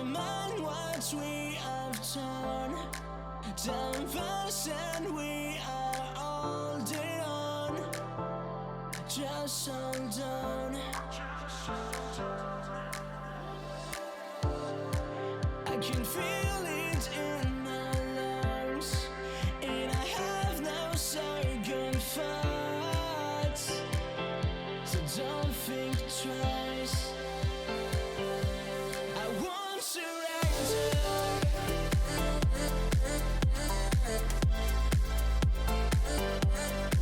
mind what we have done. 10% we are holding on. Just hold on. I can feel it in my lungs, and I have no second thoughts. So don't think twice. I won't surrender.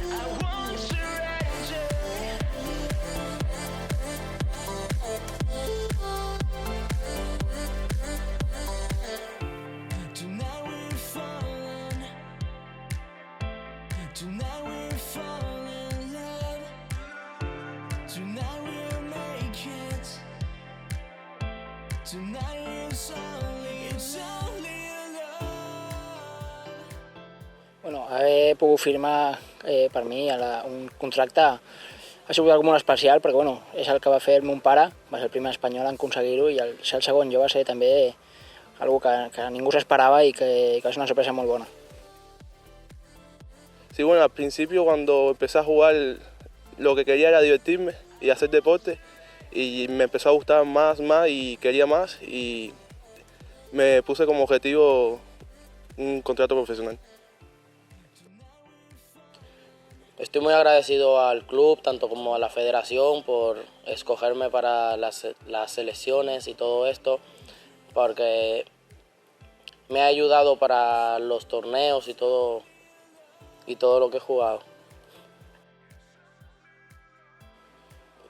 I won't surrender. Tonight we're falling. Tonight we're falling in love. Tonight we'll make it. Tonight it's only love. Bueno, haver pogut firmar per mi un contracte ha sigut algo molt especial perquè bueno, és el que va fer el meu pare, va ser el primer espanyol en aconseguir-ho i ser el segon jo va ser també algo que ningú s'esperava y que es una sorpresa muy buena. Sí, bueno, al principio cuando empecé a jugar lo que quería era divertirme y hacer deporte y me empezó a gustar más y quería más y me puse como objetivo un contrato profesional. Estoy muy agradecido al club, tanto como a la federación, por escogerme para las selecciones y todo esto, porque me ha ayudado para los torneos y todo lo que he jugado.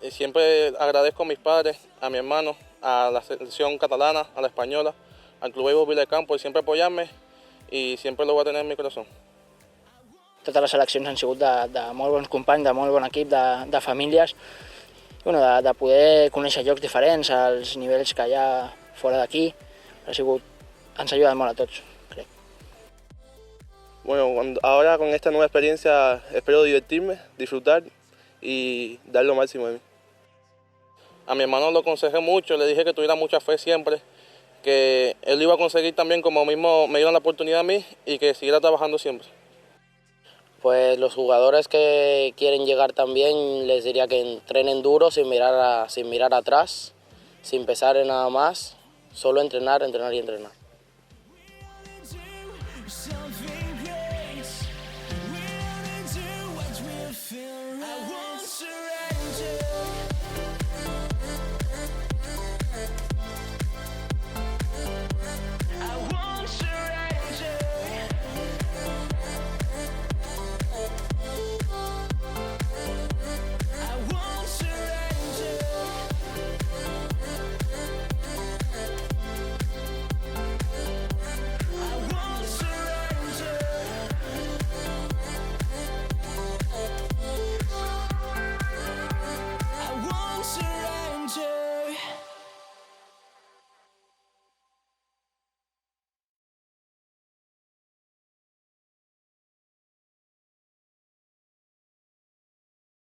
Siempre agradezco a mis padres, a mi hermano, a la selección catalana, a la española, al Club Evo Viladecans por siempre apoyarme y siempre lo voy a tener en mi corazón. Totes les seleccions han sigut de molt bons companys, de molt bon equip, de famílies, i bueno, de poder conèixer llocs diferents, als nivells que hi ha fora d'aquí, ens ha ajudat molt a tots, crec. Bueno, ahora con esta nueva experiencia espero divertirme, disfrutar y dar lo máximo de mí. A mi hermano lo aconsejé mucho, le dije que tuviera mucha fe siempre, que él iba a conseguir también como mismo me dieron la oportunidad a mí y que siguiera trabajando siempre. Pues los jugadores que quieren llegar también les diría que entrenen duro sin mirar atrás, sin pensar en nada más, solo entrenar, entrenar y entrenar. Something great. We only do what we feel right. I won't surrender.